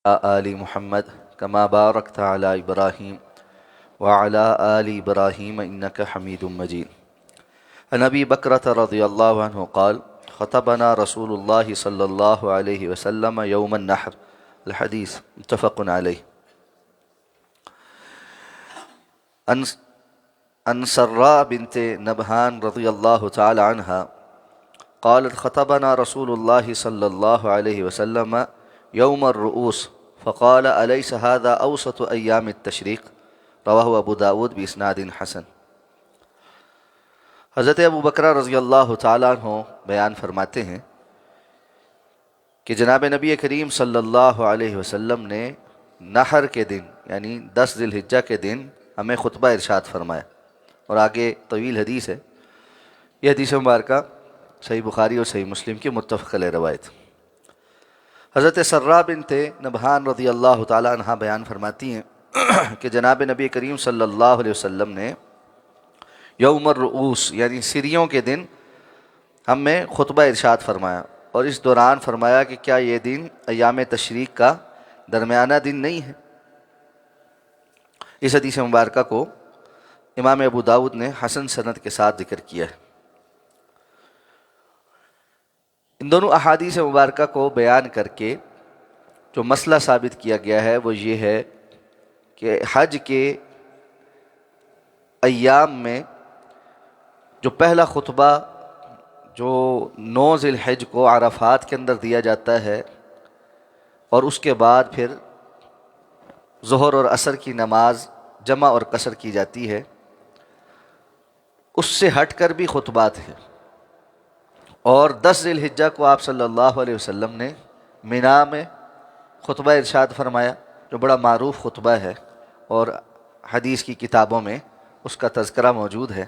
آل محمد كما باركت على إبراهيم وعلى آل إبراهيم إنك حميد مجيد. عن أبي بكرة رضي الله عنه قال خطبنا رسول الله صلى الله عليه وسلم يوم النحر. الحديث متفق عليه. عن سراء بنت نبهان رضي الله تعالى عنها قالت خطبنا رسول الله صلى الله عليه وسلم يوم الرؤوس فقال أليس هذا أوسط أيام التشريق. رواہ ابو داود بإسناد حسن. حضرت ابو بکرہ رضی اللہ تعالیٰ عنہ بیان فرماتے ہیں کہ جناب نبی کریم صلی اللہ علیہ وسلم نے نحر کے دن یعنی 10 ذی الحجہ کے دن ہمیں خطبہ ارشاد فرمایا، اور آگے طویل حدیث ہے. یہ حدیث مبارکہ صحیح بخاری اور صحیح مسلم کی متفق علیہ روایت. حضرت سراء بنت نبہان رضی اللہ تعالیٰ عنہ بیان فرماتی ہیں کہ جناب نبی کریم صلی اللہ علیہ وسلم نے یوم الرؤوس یعنی سریوں کے دن ہمیں خطبہ ارشاد فرمایا، اور اس دوران فرمایا کہ کیا یہ دن ایام تشریق کا درمیانہ دن نہیں ہے. اس حدیث مبارکہ کو امام ابو داود نے حسن سند کے ساتھ ذکر کیا ہے. ان دونوں احادیث مبارکہ کو بیان کر کے جو مسئلہ ثابت کیا گیا ہے وہ یہ ہے کہ حج کے ایام میں جو پہلا خطبہ جو 9 ذی الحج کو عرفات کے اندر دیا جاتا ہے، اور اس کے بعد پھر ظہر اور عصر کی نماز جمع اور قصر کی جاتی ہے، اس سے ہٹ کر بھی خطبات ہیں. اور 10 ذی الحجہ کو آپ صلی اللہ علیہ وسلم نے مینا میں خطبہ ارشاد فرمایا، جو بڑا معروف خطبہ ہے اور حدیث کی کتابوں میں اس کا تذکرہ موجود ہے،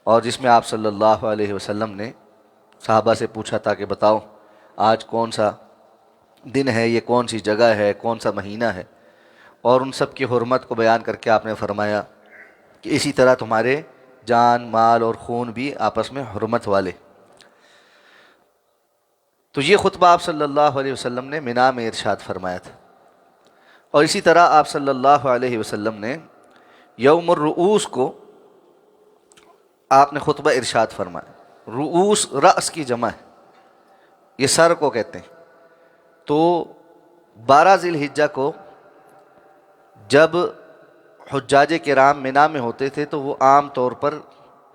اور جس میں آپ صلی اللہ علیہ وسلم نے صحابہ سے پوچھا تھا کہ بتاؤ آج کون سا دن ہے، یہ کون سی جگہ ہے، کون سا مہینہ ہے، اور ان سب کی حرمت کو بیان کر کے آپ نے فرمایا کہ اسی طرح تمہارے جان مال اور خون بھی آپس میں حرمت والے. تو یہ خطبہ آپ صلی اللہ علیہ وسلم نے مینا میں ارشاد فرمایا تھا. اور اسی طرح آپ صلی اللہ علیہ وسلم نے یوم الرؤوس کو آپ نے خطبہ ارشاد فرمایا. رؤوس رأس کی جمع ہے، یہ سر کو کہتے ہیں. تو 12 ذی الحجہ کو جب حجاج کرام مینا میں ہوتے تھے تو وہ عام طور پر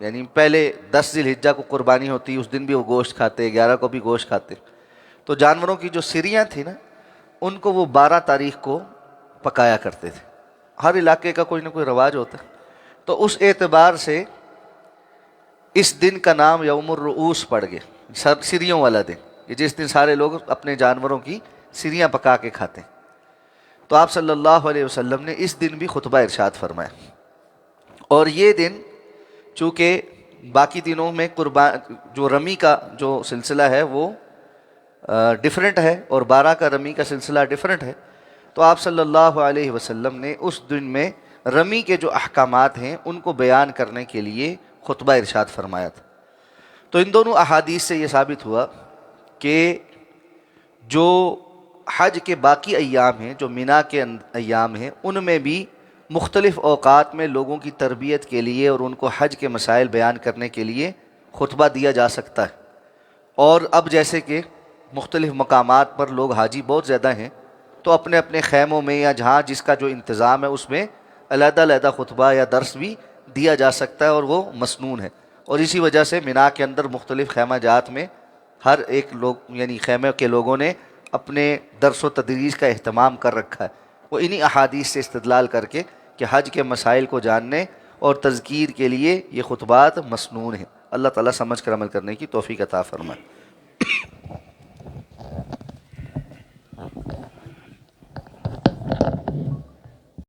یعنی پہلے 10 ذی الحجہ کو قربانی ہوتی، اس دن بھی وہ گوشت کھاتے، 11 کو بھی گوشت کھاتے. تو جانوروں کی جو سریاں تھیں نا، ان کو وہ 12 تاریخ کو پکایا کرتے تھے. ہر علاقے کا کوئی نہ کوئی رواج ہوتا ہے. تو اس اعتبار سے اس دن کا نام یوم الرؤوس پڑ گیا، سریوں والا دن، جس دن سارے لوگ اپنے جانوروں کی سریاں پکا کے کھاتے ہیں. تو آپ صلی اللہ علیہ وسلم نے اس دن بھی خطبہ ارشاد فرمایا. اور یہ دن چونکہ باقی دنوں میں جو رمی کا جو سلسلہ ہے وہ ڈیفرنٹ ہے، اور 12 کا رمی کا سلسلہ ڈیفرنٹ ہے، تو آپ صلی اللہ علیہ وسلم نے اس دن میں رمی کے جو احکامات ہیں ان کو بیان کرنے کے لیے خطبہ ارشاد فرمایا تھا. تو ان دونوں احادیث سے یہ ثابت ہوا کہ جو حج کے باقی ایام ہیں، جو مینا کے ایام ہیں، ان میں بھی مختلف اوقات میں لوگوں کی تربیت کے لیے اور ان کو حج کے مسائل بیان کرنے کے لیے خطبہ دیا جا سکتا ہے. اور اب جیسے کہ مختلف مقامات پر لوگ حاجی بہت زیادہ ہیں، تو اپنے اپنے خیموں میں یا جہاں جس کا جو انتظام ہے اس میں علیحدہ علیحدہ خطبہ یا درس بھی دیا جا سکتا ہے، اور وہ مسنون ہے. اور اسی وجہ سے مینا کے اندر مختلف خیمہ جات میں ہر ایک لوگ یعنی خیمے کے لوگوں نے اپنے درس و تدریس کا اہتمام کر رکھا ہے. وہ انہی احادیث سے استدلال کر کے کہ حج کے مسائل کو جاننے اور تذکیر کے لیے یہ خطبات مسنون ہیں. اللہ تعالیٰ سمجھ کر عمل کرنے کی توفیق عطا فرمائے.